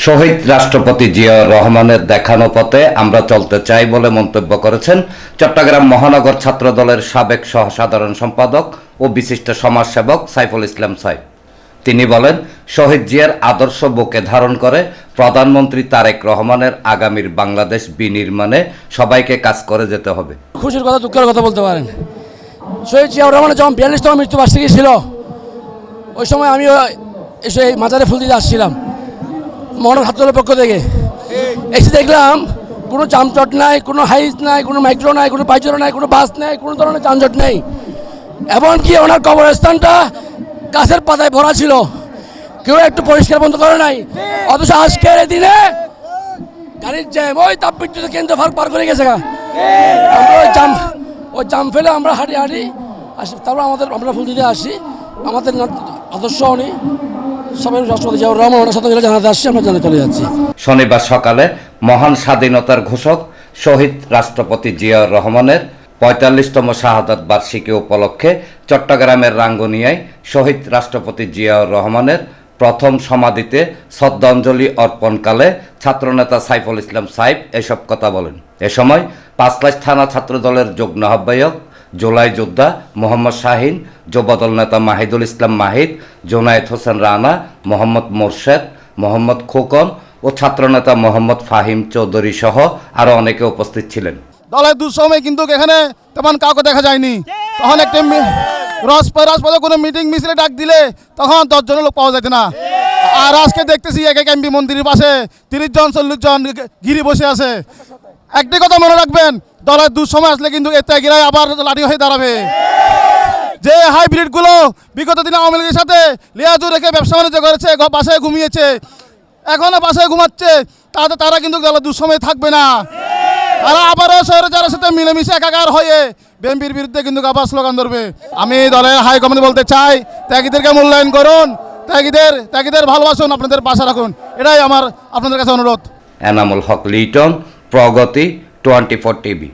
শহীদ রাষ্ট্রপতি জিয়াউর রহমানের দেখানো পথে আমরা চলতে চাই বলে মন্তব্য করেছেন চট্টগ্রাম মহানগর ছাত্রদলের সাবেক সহসাধারণ সম্পাদক ও বিশিষ্ট সমাজসেবক সাইফুল ইসলাম সাইফ। তিনি বলেন, শহীদ জিয়ার আদর্শ বুকে ধারণ করে প্রধানমন্ত্রী তারেক রহমানের আগামীর বাংলাদেশ বিনির্মাণে সবাইকে কাজ করে যেতে হবে। খুশির কথা দুঃখের কথা বলতে পারেন। শহীদ জিয়াউর রহমানের যখন 42তম মৃত্যুবার্ষিকী ছিল, ওই সময় আমিও এসে মাজারে ফুল দিতে আসছিলাম মহানগর ছাত্রদলের পক্ষ থেকে। এসে দেখলাম কোনো যানজট নাই, কোনো হাইস নাই, কোনো মাইক্রো নাই, কোনো পাইচারো নাই, কোনো বাস নাই, কোনো ধরনের যানজট নেই। এমনকি ওনার কবরস্থানটা গাছের পাতায় ভরা ছিল, কেউ একটু পরিষ্কার বন্ধ করে নাই। অথচ আজকের এই দিনে গাড়ির জ্যাম ওই তাপবিদ্যুৎ কেন্দ্র পার করে গেছে। আমরা ওই জাম ফেলে আমরা হাঁটি আসি, তারপর আমরা ফুল দিতে আসি। আমাদের আদর্শ উনি সবাই রাষ্ট্রপতি জিয়াউর রহমানের সাথে জানাতে আসছি, আমরা জানাতে চলে যাচ্ছি। শনিবার সকালে মহান স্বাধীনতার ঘোষক শহীদ রাষ্ট্রপতি জিয়াউর রহমানের ৪৫তম শাহাদাত বার্ষিকী উপলক্ষে চট্টগ্রামের রাঙ্গুনিয়ায় শহীদ রাষ্ট্রপতি জিয়াউর রহমানের প্রথম সমাধিতে শ্রদ্ধাঞ্জলি অর্পণকালে ছাত্রনেতা সাইফুল ইসলাম সাইফ এসব কথা বলেন। এ সময় পাঁচলাইশ থানা ছাত্রদলের যুগ্ম আহ্বায়ক জুলাই যোদ্ধা মোহাম্মদ শাহিন, যুবদল নেতা মাহিদুল ইসলাম মাহিদ, জোনায়েদ হোসেন রানা, মোহাম্মদ মোরশেদ, মোহাম্মদ খোকন ও ছাত্রনেতা মোহাম্মদ ফাহিম চৌধুরী সহ আরও অনেকে উপস্থিত ছিলেন। দলের দুঃসময় কিন্তু এখানে তেমন কাউকে দেখা যায়নি। তখন একটা রাজপথে কোনো মিটিং মিছিলে ডাক দিলে তখন 10 জন লোক পাওয়া যেত না। আর আজকে দেখতেছি এক এক এমপি মন্ত্রীর পাশে 30 জন 40 জন ঘিরে বসে আছে। একটি কথা মনে রাখবেন, দলের দুঃসময় আসলে কিন্তু এ ত্যাগীরাই আবার লাঠি হয়ে দাঁড়াবে। যে হাইব্রিডগুলো বিগত দিনে আওয়ামী লীগের সাথে লিয়াজু রেখে ব্যবসা বাণিজ্য করেছে, বাসায় ঘুমিয়েছে, এখনও বাসায় ঘুমাচ্ছে, তারা কিন্তু দলের দুঃসময় থাকবে না। তারা আবারও শহরে যারা সাথে মিলেমিশে একাকার হয়ে বিএনপির বিরুদ্ধে কিন্তু আবার স্লোগান ধরবে। আমি দলের হাইকমান্ড বলতে চাই, ত্যাগীদেরকে মূল্যায়ন করুন, ত্যাগীদের ভালোবাসুন, আপনাদের পাশে রাখুন, এটাই আমার আপনাদের কাছে অনুরোধ। এনামুল হক লিটন, প্রগতি 24 টিভি।